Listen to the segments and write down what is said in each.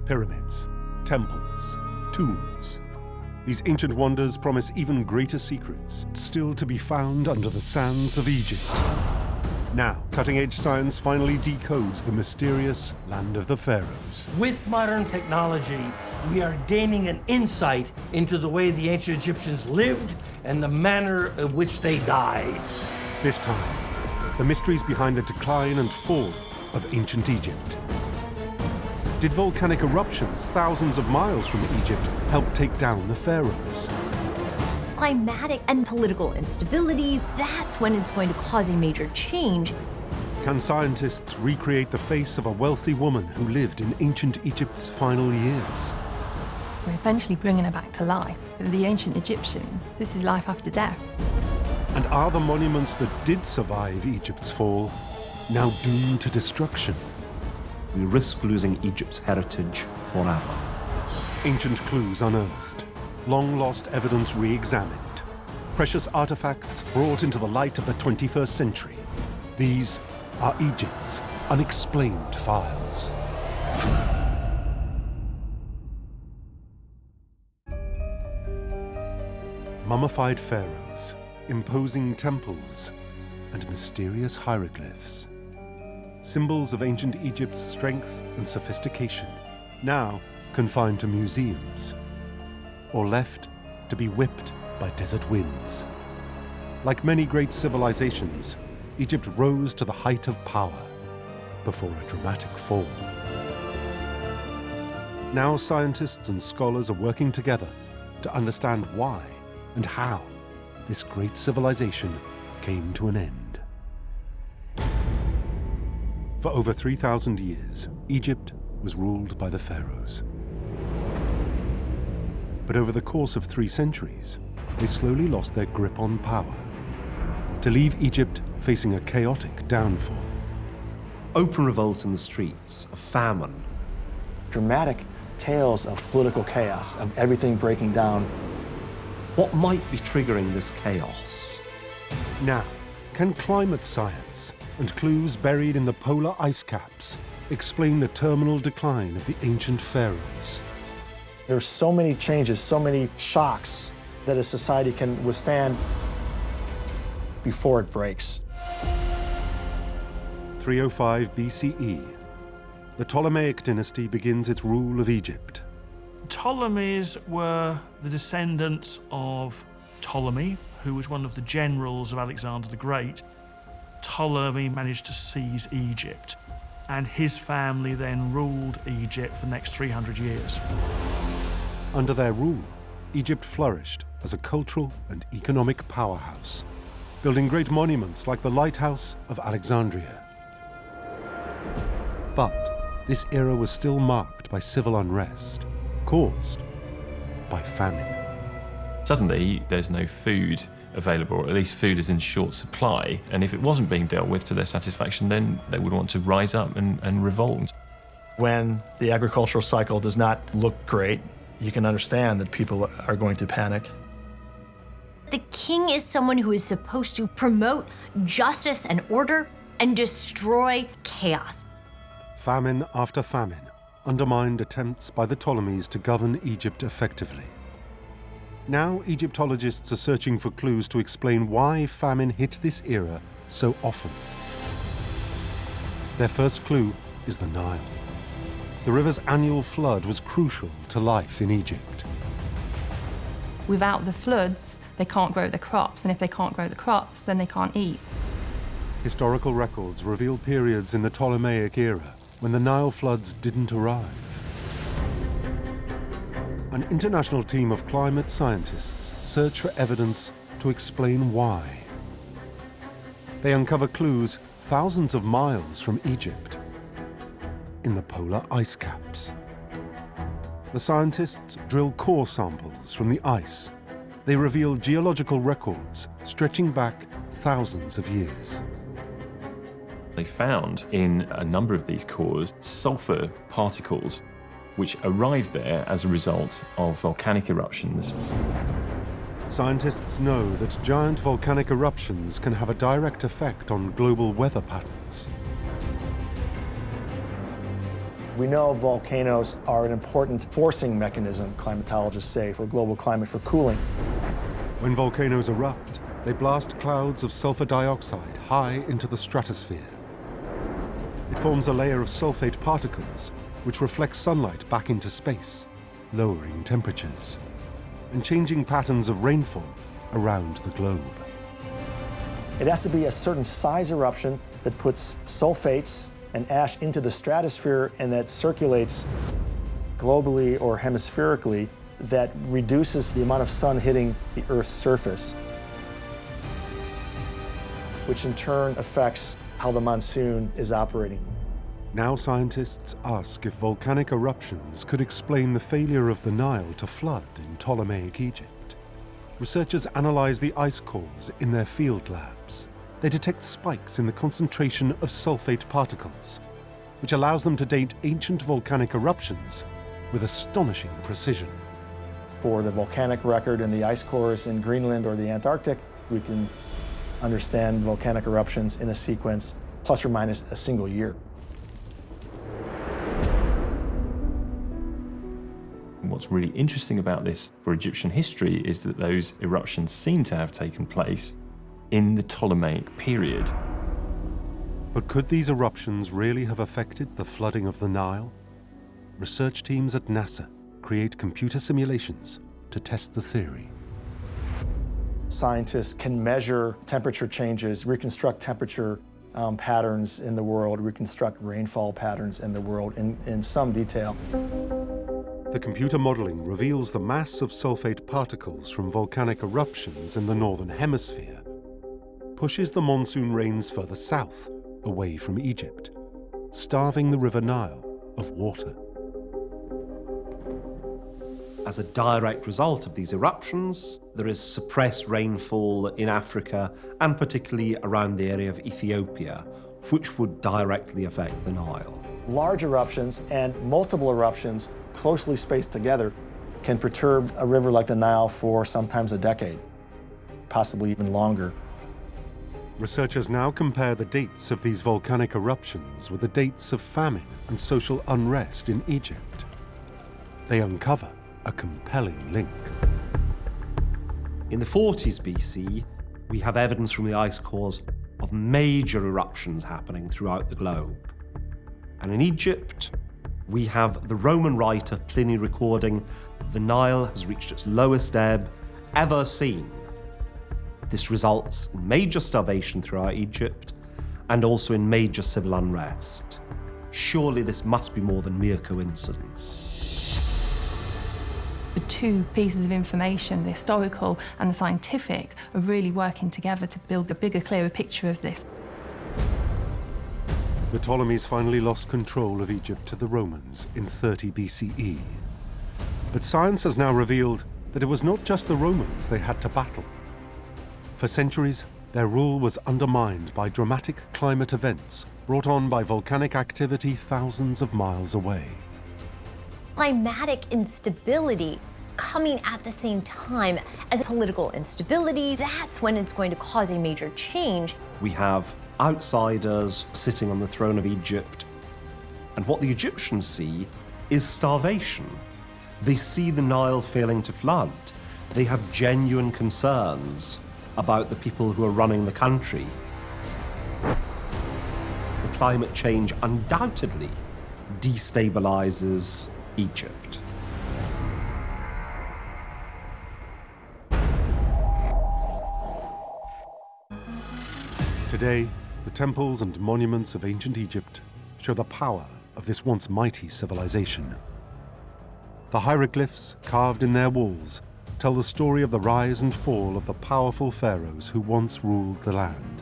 Pyramids, temples, tombs. These ancient wonders promise even greater secrets, still to be found under the sands of Egypt. Now, cutting-edge science finally decodes the mysterious land of the Pharaohs. With modern technology, we are gaining an insight into the way the ancient Egyptians lived and the manner in which they died. This time, the mysteries behind the decline and fall of ancient Egypt. Did volcanic eruptions thousands of miles from Egypt help take down the Pharaohs? Climatic and political instability, that's when it's going to cause a major change. Can scientists recreate the face of a wealthy woman who lived in ancient Egypt's final years? We're essentially bringing her back to life. For the ancient Egyptians, this is life after death. And are the monuments that did survive Egypt's fall now doomed to destruction? We risk losing Egypt's heritage forever. Ancient clues unearthed, long-lost evidence re-examined, precious artifacts brought into the light of the 21st century. These are Egypt's Unexplained Files. Mummified pharaohs, imposing temples, and mysterious hieroglyphs. Symbols of ancient Egypt's strength and sophistication, now confined to museums, or left to be whipped by desert winds. Like many great civilizations, Egypt rose to the height of power before a dramatic fall. Now scientists and scholars are working together to understand why and how this great civilization came to an end. For over 3,000 years, Egypt was ruled by the pharaohs. But over the course of 3 centuries, they slowly lost their grip on power, to leave Egypt facing a chaotic downfall. Open revolt in the streets, a famine. Dramatic tales of political chaos, of everything breaking down. What might be triggering this chaos? Now, can climate science and clues buried in the polar ice caps explain the terminal decline of the ancient pharaohs? There are so many changes, so many shocks that a society can withstand before it breaks. 305 BCE, the Ptolemaic dynasty begins its rule of Egypt. Ptolemies were the descendants of Ptolemy, who was one of the generals of Alexander the Great. Ptolemy managed to seize Egypt, and his family then ruled Egypt for the next 300 years. Under their rule, Egypt flourished as a cultural and economic powerhouse, building great monuments like the Lighthouse of Alexandria. But this era was still marked by civil unrest, caused by famine. Suddenly, there's no food available, or at least food is in short supply, and if it wasn't being dealt with to their satisfaction, then they would want to rise up and revolt. When the agricultural cycle does not look great, you can understand that people are going to panic. The king is someone who is supposed to promote justice and order and destroy chaos. Famine after famine undermined attempts by the Ptolemies to govern Egypt effectively. Now Egyptologists are searching for clues to explain why famine hit this era so often. Their first clue is the Nile. The river's annual flood was crucial to life in Egypt. Without the floods, they can't grow the crops, and if they can't grow the crops, then they can't eat. Historical records reveal periods in the Ptolemaic era when the Nile floods didn't arrive. An international team of climate scientists search for evidence to explain why. They uncover clues thousands of miles from Egypt, in the polar ice caps. The scientists drill core samples from the ice. They reveal geological records stretching back thousands of years. They found in a number of these cores sulfur particles, which arrived there as a result of volcanic eruptions. Scientists know that giant volcanic eruptions can have a direct effect on global weather patterns. We know volcanoes are an important forcing mechanism, climatologists say, for global climate, for cooling. When volcanoes erupt, they blast clouds of sulfur dioxide high into the stratosphere. It forms a layer of sulfate particles, which reflects sunlight back into space, lowering temperatures and changing patterns of rainfall around the globe. It has to be a certain size eruption that puts sulfates and ash into the stratosphere and that circulates globally or hemispherically, that reduces the amount of sun hitting the Earth's surface, which in turn affects how the monsoon is operating. Now scientists ask if volcanic eruptions could explain the failure of the Nile to flood in Ptolemaic Egypt. Researchers analyze the ice cores in their field labs. They detect spikes in the concentration of sulfate particles, which allows them to date ancient volcanic eruptions with astonishing precision. For the volcanic record in the ice cores in Greenland or the Antarctic, we can understand volcanic eruptions in a sequence plus or minus a single year. What's really interesting about this for Egyptian history is that those eruptions seem to have taken place in the Ptolemaic period. But could these eruptions really have affected the flooding of the Nile? Research teams at NASA create computer simulations to test the theory. Scientists can measure temperature changes, reconstruct temperature patterns in the world, reconstruct rainfall patterns in the world in some detail. The computer modeling reveals the mass of sulfate particles from volcanic eruptions in the northern hemisphere pushes the monsoon rains further south, away from Egypt, starving the River Nile of water. As a direct result of these eruptions, there is suppressed rainfall in Africa and particularly around the area of Ethiopia, which would directly affect the Nile. Large eruptions and multiple eruptions closely spaced together can perturb a river like the Nile for sometimes a decade, possibly even longer. Researchers now compare the dates of these volcanic eruptions with the dates of famine and social unrest in Egypt. They uncover a compelling link. In the 40s BC, we have evidence from the ice cores of major eruptions happening throughout the globe. And in Egypt, we have the Roman writer Pliny recording the Nile has reached its lowest ebb ever seen. This results in major starvation throughout Egypt and also in major civil unrest. Surely this must be more than mere coincidence. The two pieces of information, the historical and the scientific, are really working together to build a bigger, clearer picture of this. The Ptolemies finally lost control of Egypt to the Romans in 30 BCE. But science has now revealed that it was not just the Romans they had to battle. For centuries, their rule was undermined by dramatic climate events brought on by volcanic activity thousands of miles away. Climatic instability coming at the same time as political instability, that's when it's going to cause a major change. We have outsiders sitting on the throne of Egypt, and what the Egyptians see is starvation. They see the Nile failing to flood. They have genuine concerns about the people who are running the country. The climate change undoubtedly destabilizes Egypt. Today, the temples and monuments of ancient Egypt show the power of this once mighty civilization. The hieroglyphs carved in their walls tell the story of the rise and fall of the powerful pharaohs who once ruled the land.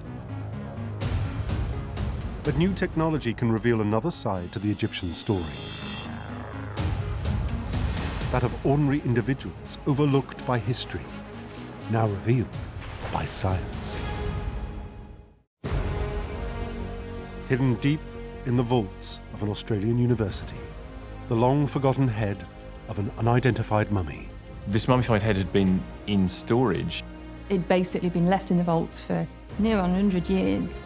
But new technology can reveal another side to the Egyptian story. That of ordinary individuals overlooked by history, now revealed by science. Hidden deep in the vaults of an Australian university, the long-forgotten head of an unidentified mummy. This mummified head had been in storage. It'd basically been left in the vaults for near 100 years.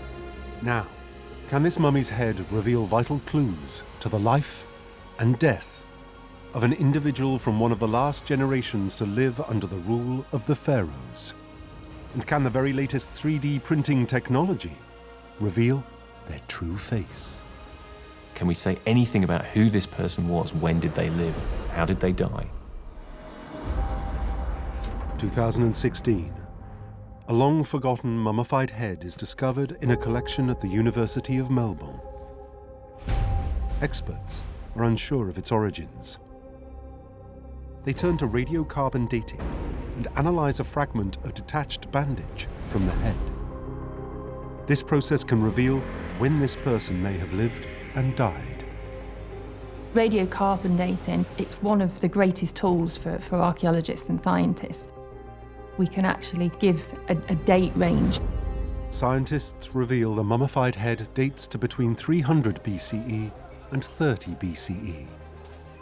Now, can this mummy's head reveal vital clues to the life and death of an individual from one of the last generations to live under the rule of the Pharaohs? And can the very latest 3D printing technology reveal their true face? Can we say anything about who this person was? When did they live? How did they die? 2016. A long-forgotten mummified head is discovered in a collection at the University of Melbourne. Experts are unsure of its origins. They turn to radiocarbon dating and analyze a fragment of detached bandage from the head. This process can reveal when this person may have lived and died. Radiocarbon dating, it's one of the greatest tools for archaeologists and scientists. We can actually give a date range. Scientists reveal the mummified head dates to between 300 BCE and 30 BCE,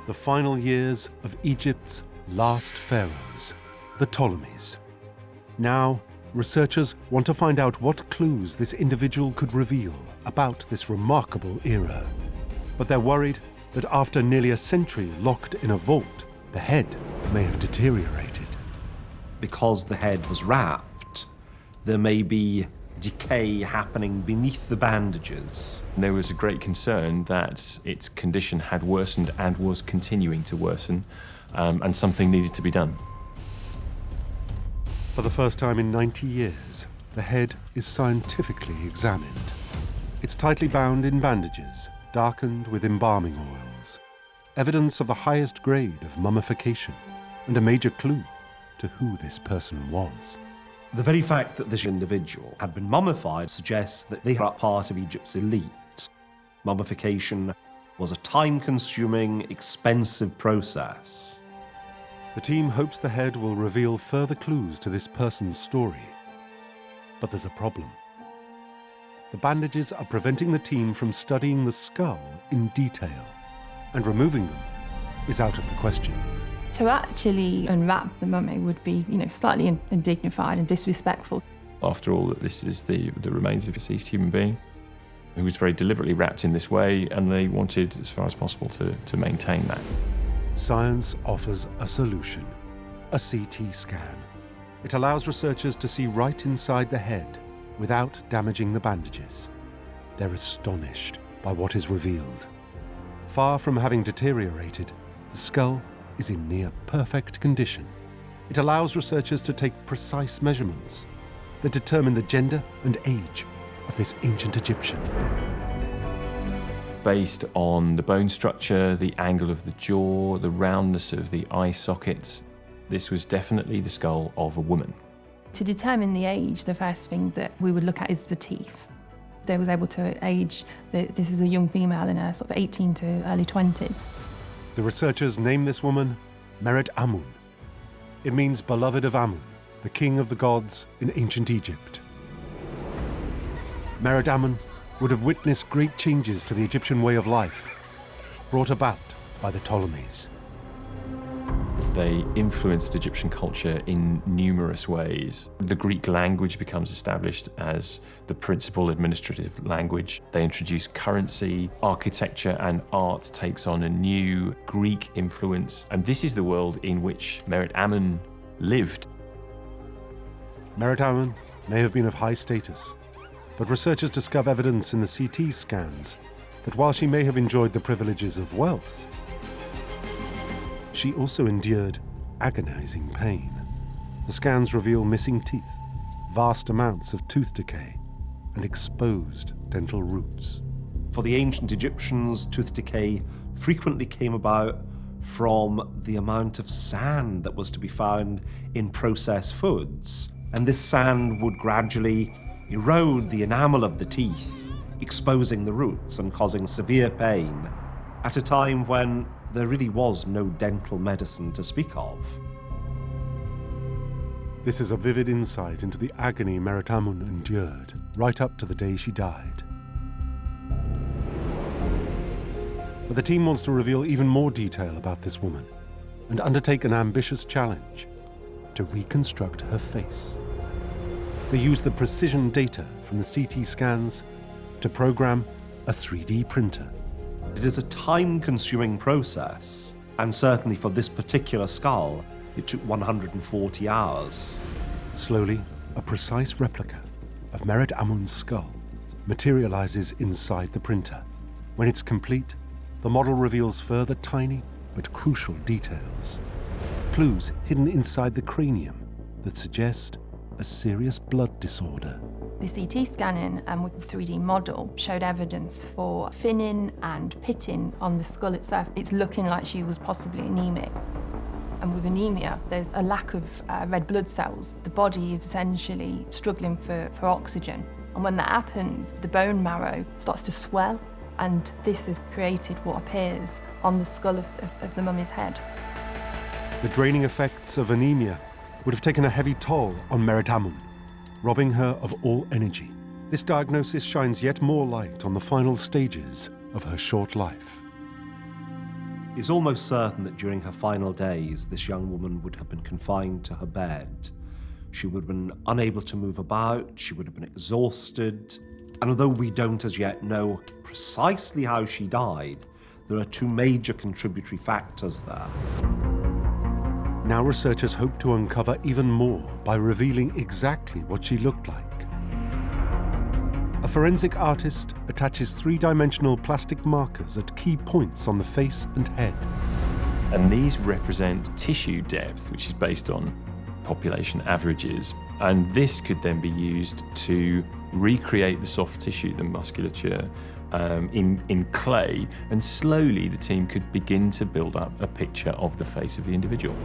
the final years of Egypt's last pharaohs, the Ptolemies. Now, researchers want to find out what clues this individual could reveal about this remarkable era. But they're worried that after nearly a century locked in a vault, the head may have deteriorated. Because the head was wrapped, there may be decay happening beneath the bandages. There was a great concern that its condition had worsened and was continuing to worsen, and something needed to be done. For the first time in 90 years, the head is scientifically examined. It's tightly bound in bandages, darkened with embalming oils, evidence of the highest grade of mummification, and a major clue to who this person was. The very fact that this individual had been mummified suggests that they are part of Egypt's elite. Mummification was a time-consuming, expensive process. The team hopes the head will reveal further clues to this person's story. But there's a problem. The bandages are preventing the team from studying the skull in detail, and removing them is out of the question. To actually unwrap the mummy would be, slightly undignified and disrespectful. After all, this is the remains of a deceased human being who was very deliberately wrapped in this way, and they wanted, as far as possible, to maintain that. Science offers a solution: a CT scan. It allows researchers to see right inside the head without damaging the bandages. They're astonished by what is revealed. Far from having deteriorated, the skull is in near perfect condition. It allows researchers to take precise measurements that determine the gender and age of this ancient Egyptian. Based on the bone structure, the angle of the jaw, the roundness of the eye sockets, this was definitely the skull of a woman. To determine the age, the first thing that we would look at is the teeth. They was able to age, this is a young female in her sort of 18 to early 20s. The researchers name this woman Meritamun. It means beloved of Amun, the king of the gods in ancient Egypt. Meritamun would have witnessed great changes to the Egyptian way of life, brought about by the Ptolemies. They influenced Egyptian culture in numerous ways. The Greek language becomes established as the principal administrative language. They introduce currency, architecture, and art takes on a new Greek influence. And this is the world in which Meritamun lived. Meritamun may have been of high status, but researchers discover evidence in the CT scans that while she may have enjoyed the privileges of wealth, she also endured agonizing pain. The scans reveal missing teeth, vast amounts of tooth decay, and exposed dental roots. For the ancient Egyptians, tooth decay frequently came about from the amount of sand that was to be found in processed foods. And this sand would gradually erode the enamel of the teeth, exposing the roots and causing severe pain at a time when there really was no dental medicine to speak of. This is a vivid insight into the agony Meritamun endured right up to the day she died. But the team wants to reveal even more detail about this woman and undertake an ambitious challenge to reconstruct her face. They use the precision data from the CT scans to program a 3D printer. It is a time-consuming process, and certainly for this particular skull, it took 140 hours. Slowly, a precise replica of Meritamun's skull materializes inside the printer. When it's complete, the model reveals further tiny but crucial details. Clues hidden inside the cranium that suggest a serious blood disorder. The CT scanning with the 3D model showed evidence for thinning and pitting on the skull itself. It's looking like she was possibly anemic. And with anemia, there's a lack of red blood cells. The body is essentially struggling for oxygen. And when that happens, the bone marrow starts to swell, and this has created what appears on the skull of the mummy's head. The draining effects of anemia would have taken a heavy toll on Meritamun, robbing her of all energy. This diagnosis shines yet more light on the final stages of her short life. It's almost certain that during her final days, this young woman would have been confined to her bed. She would have been unable to move about, she would have been exhausted, and although we don't as yet know precisely how she died, there are two major contributory factors there. Now researchers hope to uncover even more by revealing exactly what she looked like. A forensic artist attaches three-dimensional plastic markers at key points on the face and head. And these represent tissue depth, which is based on population averages. And this could then be used to recreate the soft tissue, the musculature, in clay, and slowly the team could begin to build up a picture of the face of the individual.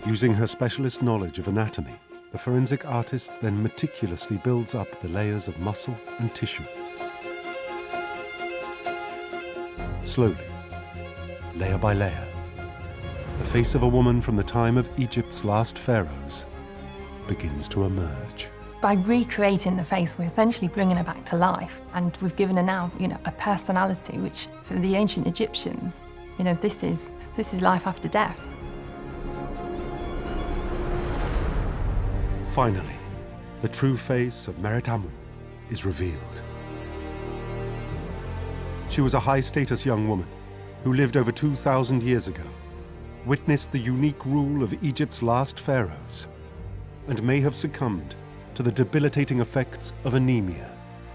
Using her specialist knowledge of anatomy, the forensic artist then meticulously builds up the layers of muscle and tissue. Slowly, layer by layer, the face of a woman from the time of Egypt's last pharaohs begins to emerge. By recreating the face, we're essentially bringing her back to life, and we've given her now, a personality, which for the ancient Egyptians, this is life after death. Finally, the true face of Meritamun is revealed. She was a high-status young woman who lived over 2,000 years ago, witnessed the unique rule of Egypt's last pharaohs, and may have succumbed to the debilitating effects of anemia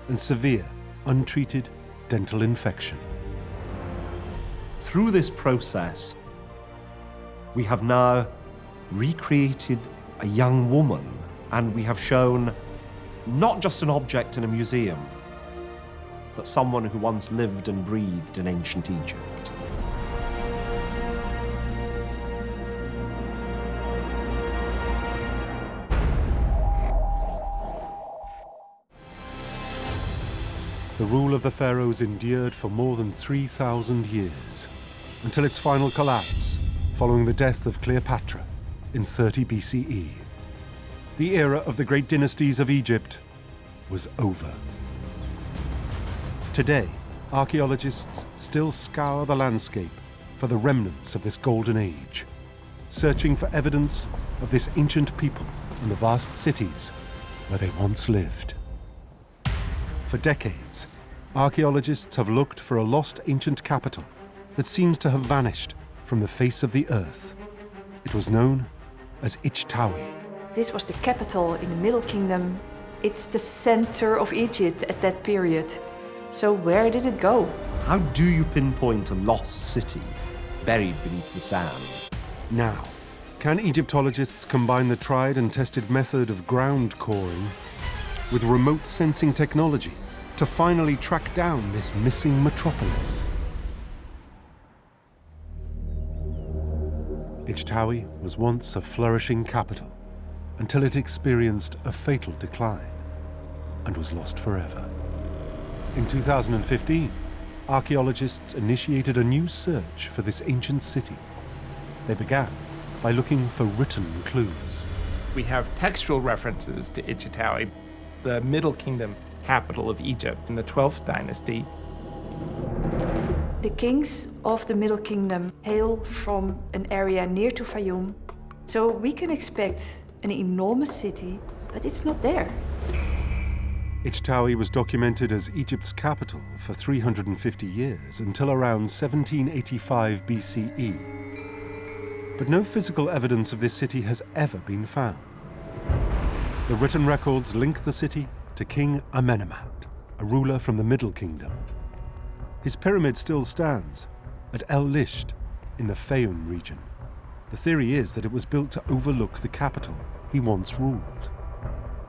and severe, untreated dental infection. Through this process, we have now recreated a young woman, and we have shown not just an object in a museum, but someone who once lived and breathed in ancient Egypt. The rule of the pharaohs endured for more than 3,000 years, until its final collapse following the death of Cleopatra in 30 BCE. The era of the great dynasties of Egypt was over. Today, archaeologists still scour the landscape for the remnants of this golden age, searching for evidence of this ancient people in the vast cities where they once lived. For decades, archaeologists have looked for a lost ancient capital that seems to have vanished from the face of the earth. It was known as Itchawi. This was the capital in the Middle Kingdom. It's the center of Egypt at that period. So where did it go? How do you pinpoint a lost city buried beneath the sand? Now, can Egyptologists combine the tried and tested method of ground coring with remote sensing technology to finally track down this missing metropolis? Itchawi was once a flourishing capital until it experienced a fatal decline and was lost forever. In 2015, archaeologists initiated a new search for this ancient city. They began by looking for written clues. We have textual references to Itchawi, the Middle Kingdom capital of Egypt in the 12th dynasty. The kings of the Middle Kingdom hail from an area near to Fayum, so we can expect an enormous city, but it's not there. Itchawi was documented as Egypt's capital for 350 years until around 1785 BCE. But no physical evidence of this city has ever been found. The written records link the city to King Amenemhat, a ruler from the Middle Kingdom. His pyramid still stands at El Lisht in the Fayum region. The theory is that it was built to overlook the capital he once ruled.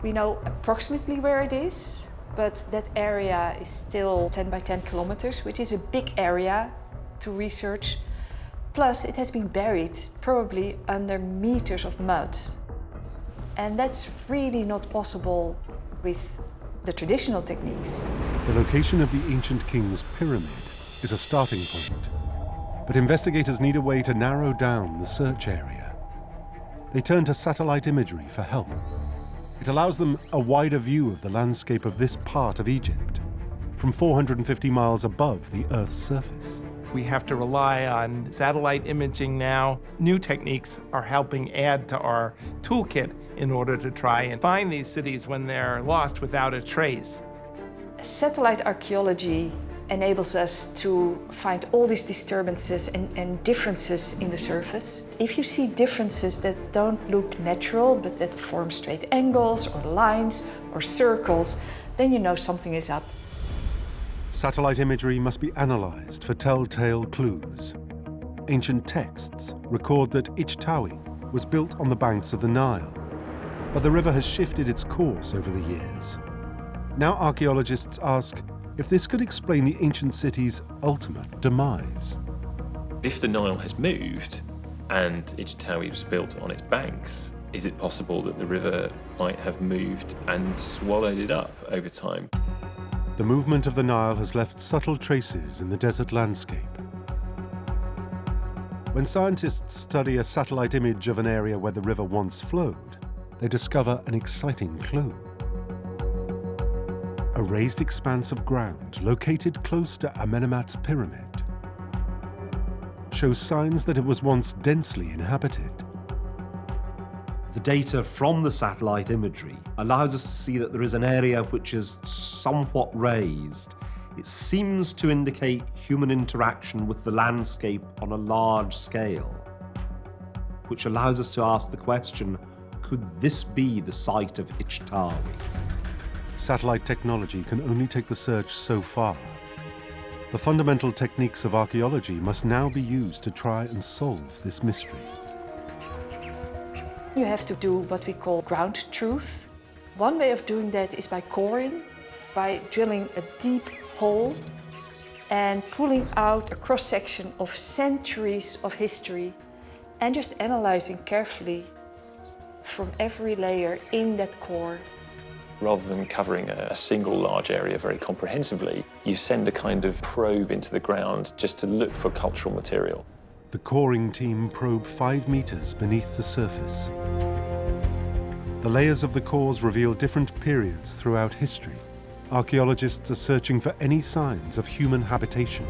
We know approximately where it is, but that area is still 10 by 10 kilometers, which is a big area to research. Plus, it has been buried, probably under meters of mud. And that's really not possible with the traditional techniques. The location of the ancient king's pyramid is a starting point, but investigators need a way to narrow down the search area. They turn to satellite imagery for help. It allows them a wider view of the landscape of this part of Egypt, from 450 miles above the Earth's surface. We have to rely on satellite imaging now. New techniques are helping add to our toolkit in order to try and find these cities when they're lost without a trace. Satellite archaeology enables us to find all these disturbances and differences in the surface. If you see differences that don't look natural, but that form straight angles or lines or circles, then you know something is up. Satellite imagery must be analyzed for telltale clues. Ancient texts record that Itchawi was built on the banks of the Nile, but the river has shifted its course over the years. Now archaeologists ask if this could explain the ancient city's ultimate demise. If the Nile has moved and Itchawi was built on its banks, is it possible that the river might have moved and swallowed it up over time? The movement of the Nile has left subtle traces in the desert landscape. When scientists study a satellite image of an area where the river once flowed, they discover an exciting clue. A raised expanse of ground located close to Amenemhat's pyramid shows signs that it was once densely inhabited. The data from the satellite imagery allows us to see that there is an area which is somewhat raised. It seems to indicate human interaction with the landscape on a large scale, which allows us to ask the question, could this be the site of Itchawi? Satellite technology can only take the search so far. The fundamental techniques of archaeology must now be used to try and solve this mystery. You have to do what we call ground truth. One way of doing that is by coring, by drilling a deep hole and pulling out a cross-section of centuries of history and just analyzing carefully from every layer in that core. Rather than covering a single large area very comprehensively, you send a kind of probe into the ground just to look for cultural material. The coring team probe 5 meters beneath the surface. The layers of the cores reveal different periods throughout history. Archaeologists are searching for any signs of human habitation.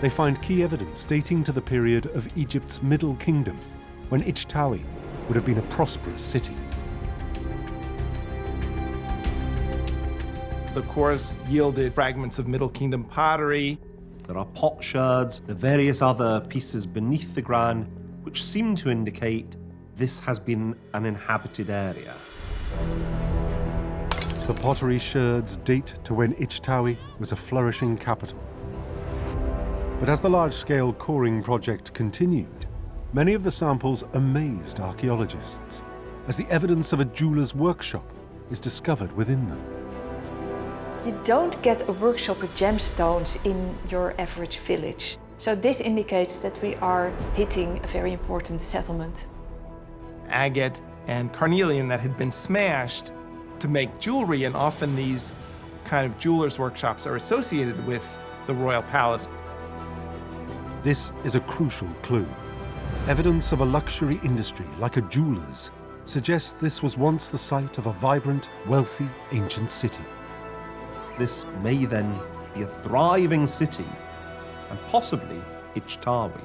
They find key evidence dating to the period of Egypt's Middle Kingdom, when Itchawi would have been a prosperous city. The cores yielded fragments of Middle Kingdom pottery. There are potsherds, the various other pieces beneath the ground, which seem to indicate this has been an inhabited area. The pottery sherds date to when Itchawi was a flourishing capital. But as the large-scale coring project continued, many of the samples amazed archaeologists, as the evidence of a jeweler's workshop is discovered within them. You don't get a workshop with gemstones in your average village. So this indicates that we are hitting a very important settlement. Agate and carnelian that had been smashed to make jewelry, and often these kind of jewelers' workshops are associated with the royal palace. This is a crucial clue. Evidence of a luxury industry like a jeweler's suggests this was once the site of a vibrant, wealthy, ancient city. This may then be a thriving city, and possibly Itchawi.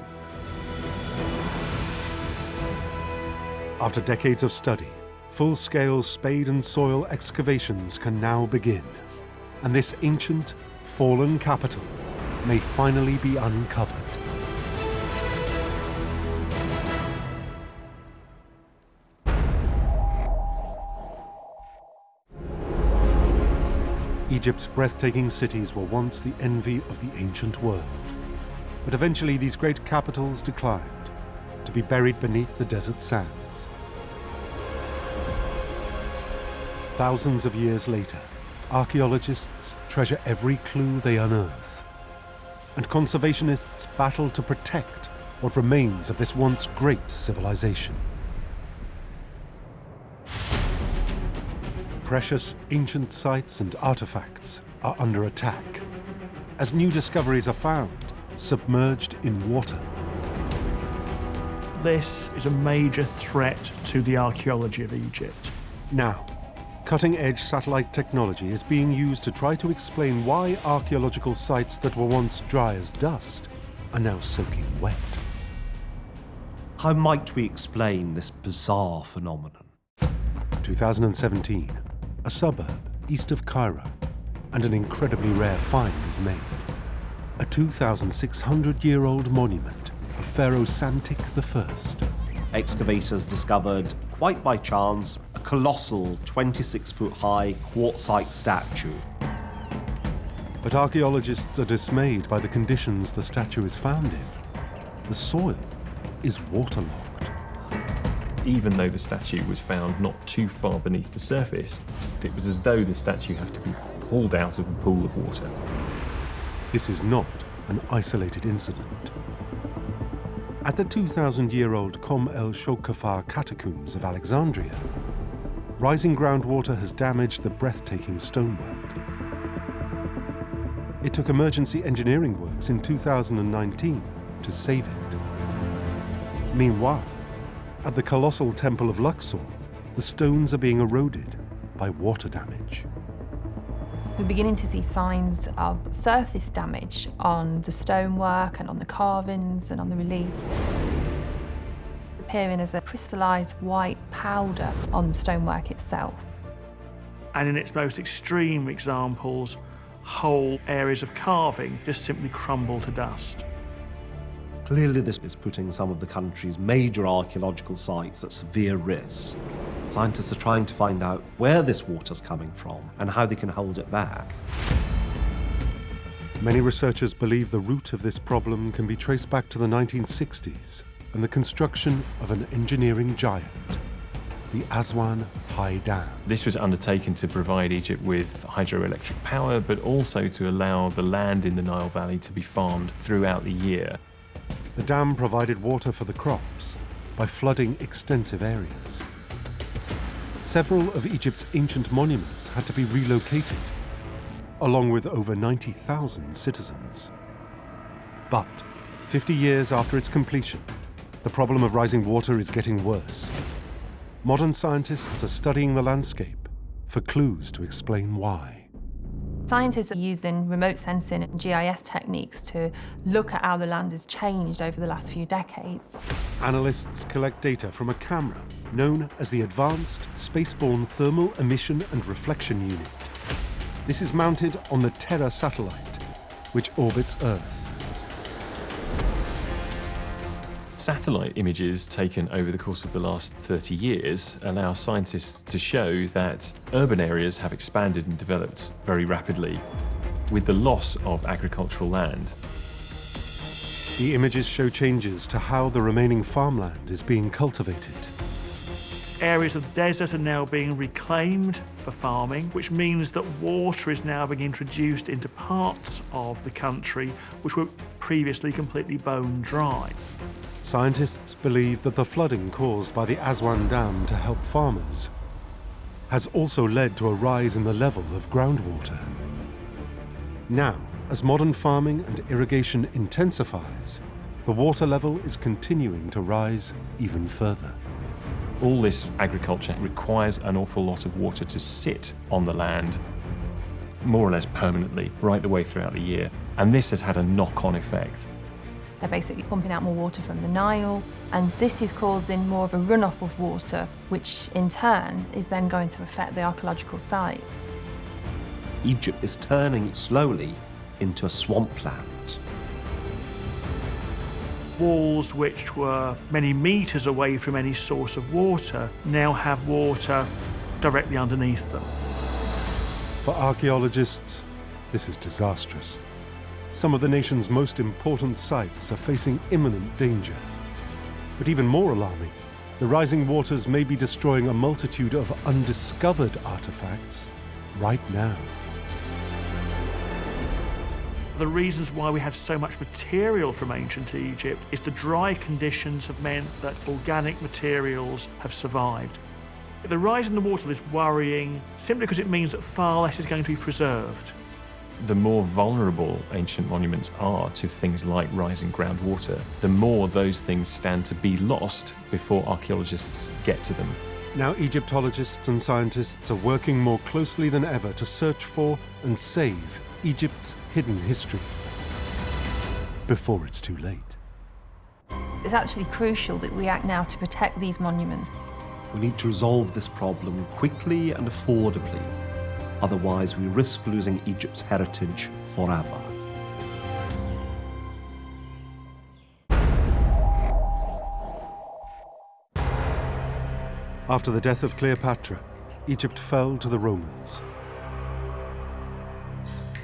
After decades of study, full-scale spade and soil excavations can now begin, and this ancient, fallen capital may finally be uncovered. Egypt's breathtaking cities were once the envy of the ancient world. But eventually these great capitals declined, to be buried beneath the desert sands. Thousands of years later, archaeologists treasure every clue they unearth, and conservationists battle to protect what remains of this once great civilization. Precious ancient sites and artifacts are under attack, as new discoveries are found submerged in water. This is a major threat to the archaeology of Egypt. Now, cutting-edge satellite technology is being used to try to explain why archaeological sites that were once dry as dust are now soaking wet. How might we explain this bizarre phenomenon? 2017, a suburb east of Cairo, and an incredibly rare find is made. A 2,600-year-old monument of Pharaoh Santik I. Excavators discovered, quite by chance, a colossal 26-foot-high quartzite statue. But archaeologists are dismayed by the conditions the statue is found in. The soil is waterlogged. Even though the statue was found not too far beneath the surface, it was as though the statue had to be pulled out of a pool of water. This is not an isolated incident. At the 2,000-year-old Kom el-Shokafar catacombs of Alexandria, rising groundwater has damaged the breathtaking stonework. It took emergency engineering works in 2019 to save it. Meanwhile, at the colossal Temple of Luxor, the stones are being eroded by water damage. We're beginning to see signs of surface damage on the stonework and on the carvings and on the reliefs, appearing as a crystallized white powder on the stonework itself. And in its most extreme examples, whole areas of carving just simply crumble to dust. Clearly, this is putting some of the country's major archaeological sites at severe risk. Scientists are trying to find out where this water's coming from and how they can hold it back. Many researchers believe the root of this problem can be traced back to the 1960s and the construction of an engineering giant, the Aswan High Dam. This was undertaken to provide Egypt with hydroelectric power, but also to allow the land in the Nile Valley to be farmed throughout the year. The dam provided water for the crops by flooding extensive areas. Several of Egypt's ancient monuments had to be relocated, along with over 90,000 citizens. But 50 years after its completion, the problem of rising water is getting worse. Modern scientists are studying the landscape for clues to explain why. Scientists are using remote sensing and GIS techniques to look at how the land has changed over the last few decades. Analysts collect data from a camera known as the Advanced Spaceborne Thermal Emission and Reflection Unit. This is mounted on the Terra satellite, which orbits Earth. Satellite images taken over the course of the last 30 years allow scientists to show that urban areas have expanded and developed very rapidly with the loss of agricultural land. The images show changes to how the remaining farmland is being cultivated. Areas of the desert are now being reclaimed for farming, which means that water is now being introduced into parts of the country which were previously completely bone dry. Scientists believe that the flooding caused by the Aswan Dam to help farmers has also led to a rise in the level of groundwater. Now, as modern farming and irrigation intensifies, the water level is continuing to rise even further. All this agriculture requires an awful lot of water to sit on the land, more or less permanently, right the way throughout the year. And this has had a knock-on effect. They're basically pumping out more water from the Nile, and this is causing more of a runoff of water, which in turn is then going to affect the archaeological sites. Egypt is turning slowly into a swampland. Walls which were many meters away from any source of water now have water directly underneath them. For archaeologists, this is disastrous. Some of the nation's most important sites are facing imminent danger. But even more alarming, the rising waters may be destroying a multitude of undiscovered artifacts right now. The reasons why we have so much material from ancient Egypt is the dry conditions have meant that organic materials have survived. The rise in the water is worrying simply because it means that far less is going to be preserved. The more vulnerable ancient monuments are to things like rising groundwater, the more those things stand to be lost before archaeologists get to them. Now Egyptologists and scientists are working more closely than ever to search for and save Egypt's hidden history before it's too late. It's actually crucial that we act now to protect these monuments. We need to resolve this problem quickly and affordably. Otherwise, we risk losing Egypt's heritage forever. After the death of Cleopatra, Egypt fell to the Romans.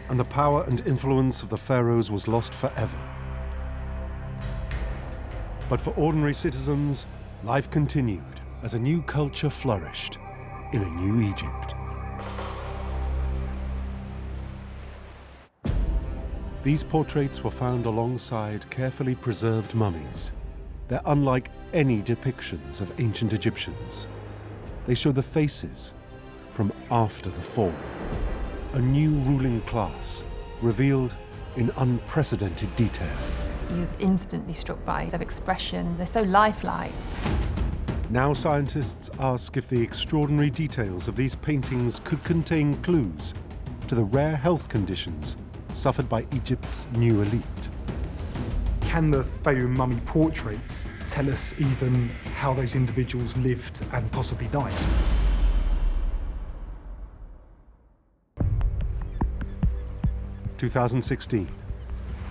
And the power and influence of the pharaohs was lost forever. But for ordinary citizens, life continued as a new culture flourished in a new Egypt. These portraits were found alongside carefully preserved mummies. They're unlike any depictions of ancient Egyptians. They show the faces from after the fall. A new ruling class revealed in unprecedented detail. You're instantly struck by their expression. They're so lifelike. Now scientists ask if the extraordinary details of these paintings could contain clues to the rare health conditions suffered by Egypt's new elite. Can the Fayum mummy portraits tell us even how those individuals lived and possibly died? In 2016,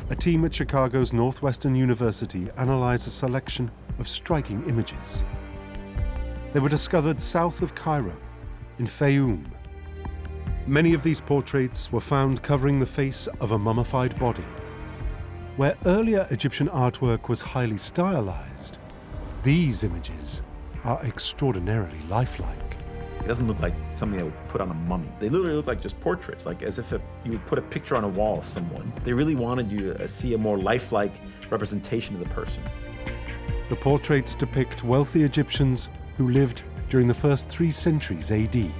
a team at Chicago's Northwestern University analyzed a selection of striking images. They were discovered south of Cairo, in Fayum. Many of these portraits were found covering the face of a mummified body. Where earlier Egyptian artwork was highly stylized, these images are extraordinarily lifelike. It doesn't look like something that would put on a mummy. They literally look like just portraits, like as if you would put a picture on a wall of someone. They really wanted you to see a more lifelike representation of the person. The portraits depict wealthy Egyptians who lived during the first 3 centuries AD.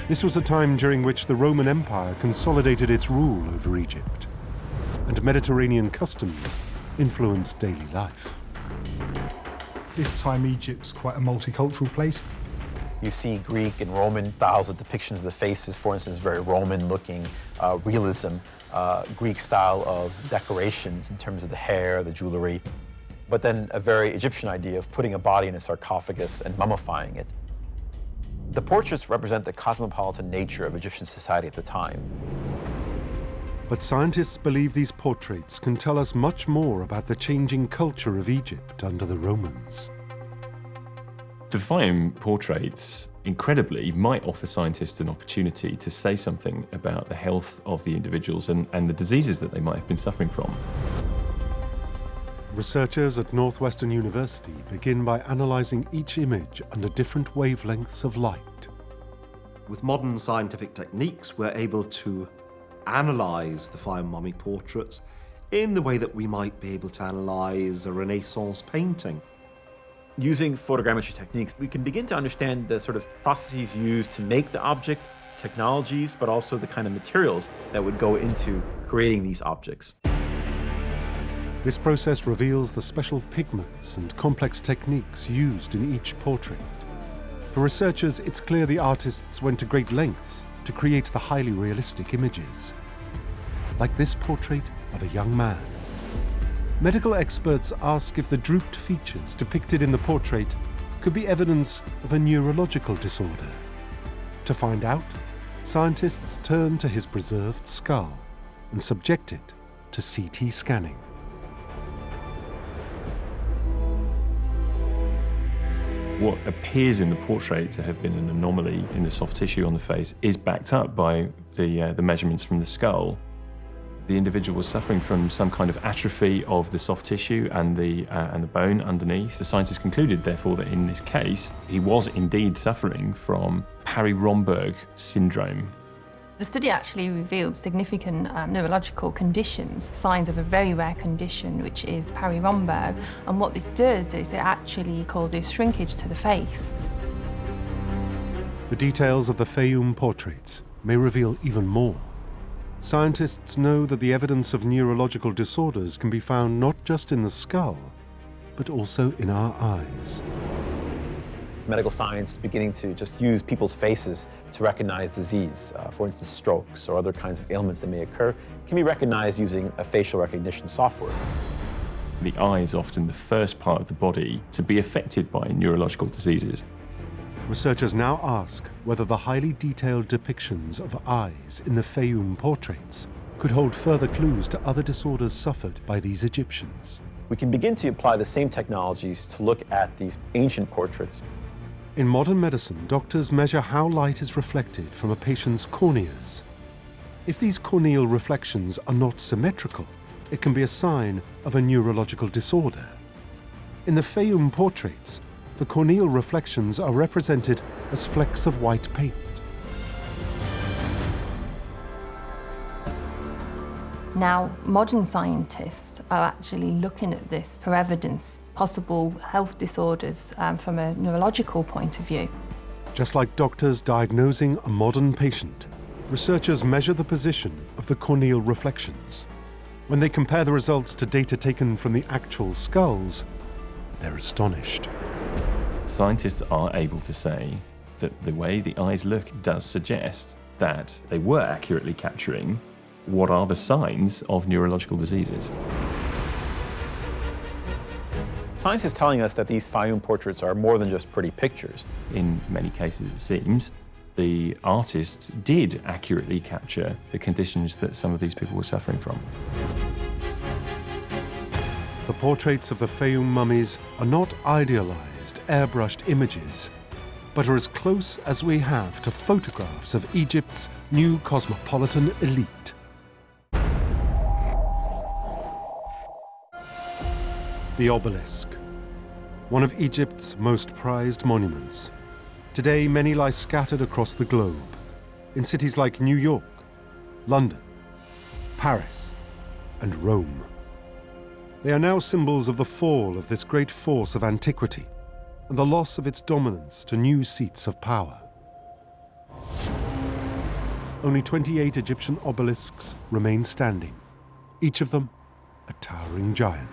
This was a time during which the Roman Empire consolidated its rule over Egypt, and Mediterranean customs influenced daily life. This time Egypt's quite a multicultural place. You see Greek and Roman styles of depictions of the faces, for instance, very Roman-looking realism, Greek style of decorations in terms of the hair, the jewelry, but then a very Egyptian idea of putting a body in a sarcophagus and mummifying it. The portraits represent the cosmopolitan nature of Egyptian society at the time. But scientists believe these portraits can tell us much more about the changing culture of Egypt under the Romans. The Fayum portraits, incredibly, might offer scientists an opportunity to say something about the health of the individuals and the diseases that they might have been suffering from. Researchers at Northwestern University begin by analyzing each image under different wavelengths of light. With modern scientific techniques, we're able to analyze the Fayum mummy portraits in the way that we might be able to analyze a Renaissance painting. Using photogrammetry techniques, we can begin to understand the sort of processes used to make the object, technologies, but also the kind of materials that would go into creating these objects. This process reveals the special pigments and complex techniques used in each portrait. For researchers, it's clear the artists went to great lengths to create the highly realistic images, like this portrait of a young man. medical experts ask if the drooped features depicted in the portrait could be evidence of a neurological disorder. To find out, scientists turn to his preserved skull and subject it to CT scanning. What appears in the portrait to have been an anomaly in the soft tissue on the face is backed up by the measurements from the skull. The individual was suffering from some kind of atrophy of the soft tissue and the bone underneath. The scientists concluded, therefore, that in this case, he was indeed suffering from Parry-Romberg syndrome. The study actually revealed significant neurological conditions, signs of a very rare condition, which is Parry-Romberg. And what this does is it actually causes shrinkage to the face. The details of the Fayum portraits may reveal even more. Scientists know that the evidence of neurological disorders can be found not just in the skull, but also in our eyes. Medical science is beginning to just use people's faces to recognize disease. For instance, strokes or other kinds of ailments that may occur can be recognized using a facial recognition software. The eye is often the first part of the body to be affected by neurological diseases. Researchers now ask whether the highly detailed depictions of eyes in the Fayum portraits could hold further clues to other disorders suffered by these Egyptians. We can begin to apply the same technologies to look at these ancient portraits. In modern medicine, doctors measure how light is reflected from a patient's corneas. If these corneal reflections are not symmetrical, it can be a sign of a neurological disorder. In the Fayum portraits, the corneal reflections are represented as flecks of white paint. Now, modern scientists are actually looking at this for evidence, possible health disorders from a neurological point of view. Just like doctors diagnosing a modern patient, researchers measure the position of the corneal reflections. When they compare the results to data taken from the actual skulls, they're astonished. Scientists are able to say that the way the eyes look does suggest that they were accurately capturing what are the signs of neurological diseases. Science is telling us that these Fayum portraits are more than just pretty pictures. In many cases, it seems, the artists did accurately capture the conditions that some of these people were suffering from. The portraits of the Fayum mummies are not idealized, airbrushed images, but are as close as we have to photographs of Egypt's new cosmopolitan elite. The Obelisk, one of Egypt's most prized monuments. Today, many lie scattered across the globe, in cities like New York, London, Paris, and Rome. They are now symbols of the fall of this great force of antiquity and the loss of its dominance to new seats of power. Only 28 Egyptian obelisks remain standing, each of them a towering giant.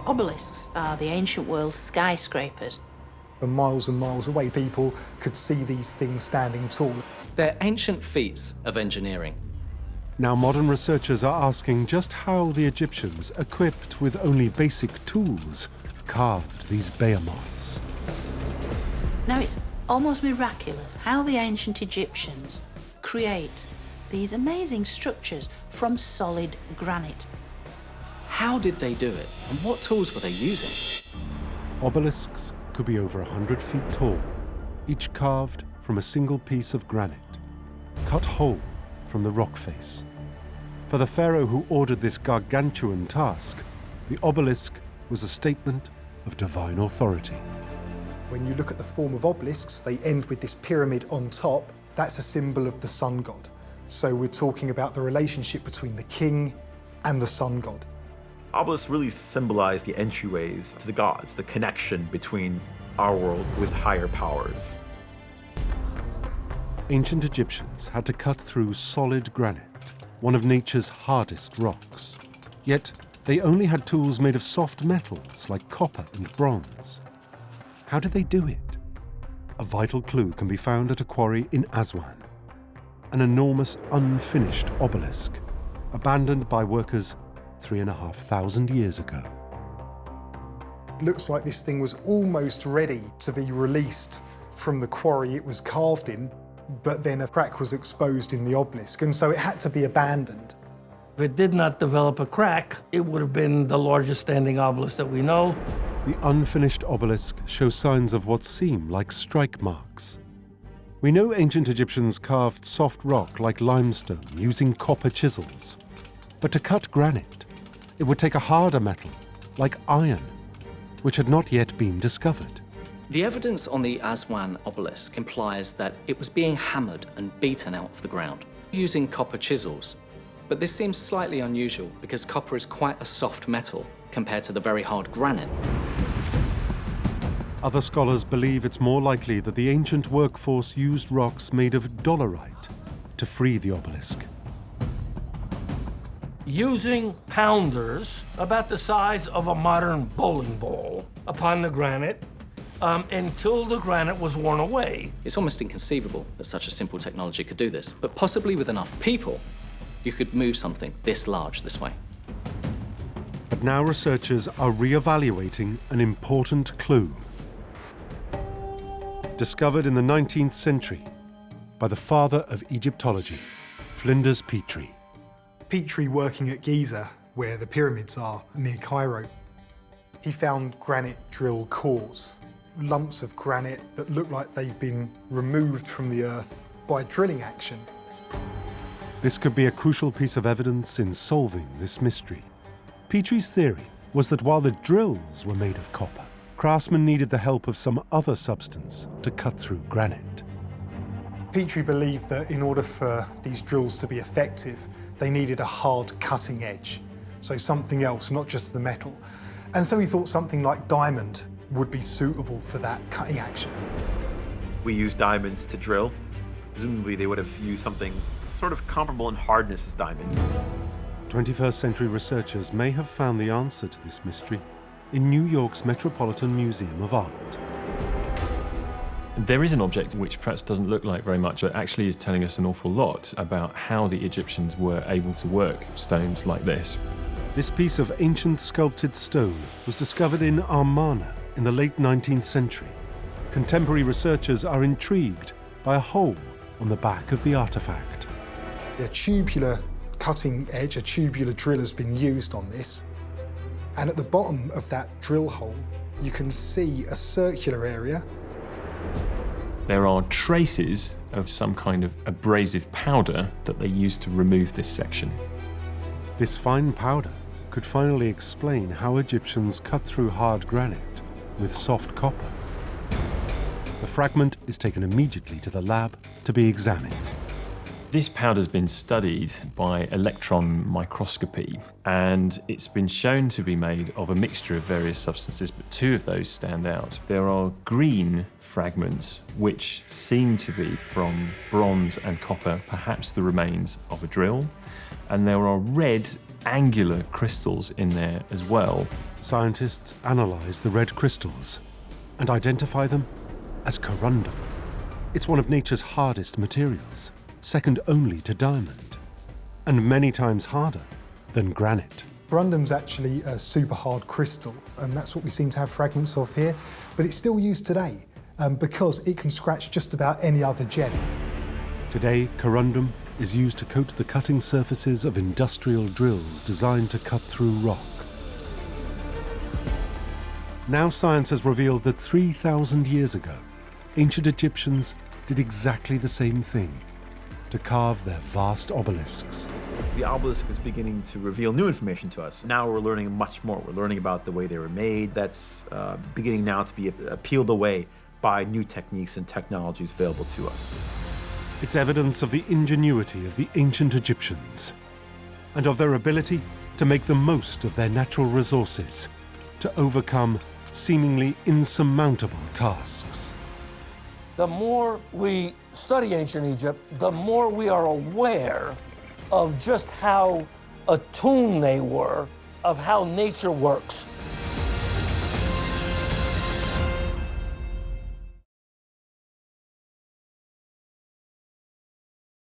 Obelisks are the ancient world's skyscrapers. And miles away, people could see these things standing tall. They're ancient feats of engineering. Now modern researchers are asking just how the Egyptians, equipped with only basic tools, carved these behemoths. Now it's almost miraculous how the ancient Egyptians create these amazing structures from solid granite. How did they do it, and what tools were they using? Obelisks could be over 100 feet tall, each carved from a single piece of granite, cut whole from the rock face. For the pharaoh who ordered this gargantuan task, the obelisk was a statement of divine authority. When you look at the form of obelisks, they end with this pyramid on top. That's a symbol of the sun god. So we're talking about the relationship between the king and the sun god. Obelisks really symbolize the entryways to the gods, the connection between our world with higher powers. Ancient Egyptians had to cut through solid granite, one of nature's hardest rocks. Yet they only had tools made of soft metals like copper and bronze. How did they do it? A vital clue can be found at a quarry in Aswan, an enormous unfinished obelisk, abandoned by workers 3,500 years ago. Looks like this thing was almost ready to be released from the quarry it was carved in, but then a crack was exposed in the obelisk, and so it had to be abandoned. If it did not develop a crack, it would have been the largest standing obelisk that we know. The unfinished obelisk shows signs of what seem like strike marks. We know ancient Egyptians carved soft rock like limestone using copper chisels. But to cut granite, it would take a harder metal, like iron, which had not yet been discovered. The evidence on the Aswan obelisk implies that it was being hammered and beaten out of the ground using copper chisels. But this seems slightly unusual because copper is quite a soft metal compared to the very hard granite. Other scholars believe it's more likely that the ancient workforce used rocks made of dolerite to free the obelisk. Using pounders about the size of a modern bowling ball upon the granite until the granite was worn away. It's almost inconceivable that such a simple technology could do this, but possibly with enough people, you could move something this large this way. But now researchers are re-evaluating an important clue. Discovered in the 19th century by the father of Egyptology, Flinders Petrie. Petrie, working at Giza, where the pyramids are near Cairo, he found granite drill cores, lumps of granite that look like they've been removed from the earth by drilling action. This could be a crucial piece of evidence in solving this mystery. Petrie's theory was that while the drills were made of copper, craftsmen needed the help of some other substance to cut through granite. Petrie believed that in order for these drills to be effective, they needed a hard cutting edge, so something else, not just the metal. And so he thought something like diamond would be suitable for that cutting action. We use diamonds to drill. Presumably they would have used something sort of comparable in hardness as diamond. 21st century researchers may have found the answer to this mystery in New York's Metropolitan Museum of Art. There is an object which perhaps doesn't look like very much, but actually is telling us an awful lot about how the Egyptians were able to work stones like this. This piece of ancient sculpted stone was discovered in Amarna in the late 19th century. Contemporary researchers are intrigued by a hole on the back of the artifact. A tubular cutting edge, a tubular drill has been used on this. And at the bottom of that drill hole, you can see a circular area. There are traces of some kind of abrasive powder that they used to remove this section. This fine powder could finally explain how Egyptians cut through hard granite with soft copper. The fragment is taken immediately to the lab to be examined. This powder's been studied by electron microscopy, and it's been shown to be made of a mixture of various substances, but two of those stand out. There are green fragments, which seem to be from bronze and copper, perhaps the remains of a drill, and there are red angular crystals in there as well. Scientists analyze the red crystals and identify them as corundum. It's one of nature's hardest materials, second only to diamond, and many times harder than granite. Corundum's actually a super hard crystal, and that's what we seem to have fragments of here, but it's still used today because it can scratch just about any other gem. Today, corundum is used to coat the cutting surfaces of industrial drills designed to cut through rock. Now science has revealed that 3,000 years ago, ancient Egyptians did exactly the same thing to carve their vast obelisks. The obelisk is beginning to reveal new information to us. Now we're learning much more. We're learning about the way they were made. That's beginning now to be peeled away by new techniques and technologies available to us. It's evidence of the ingenuity of the ancient Egyptians and of their ability to make the most of their natural resources to overcome seemingly insurmountable tasks. The more we study ancient Egypt, the more we are aware of just how attuned they were of how nature works.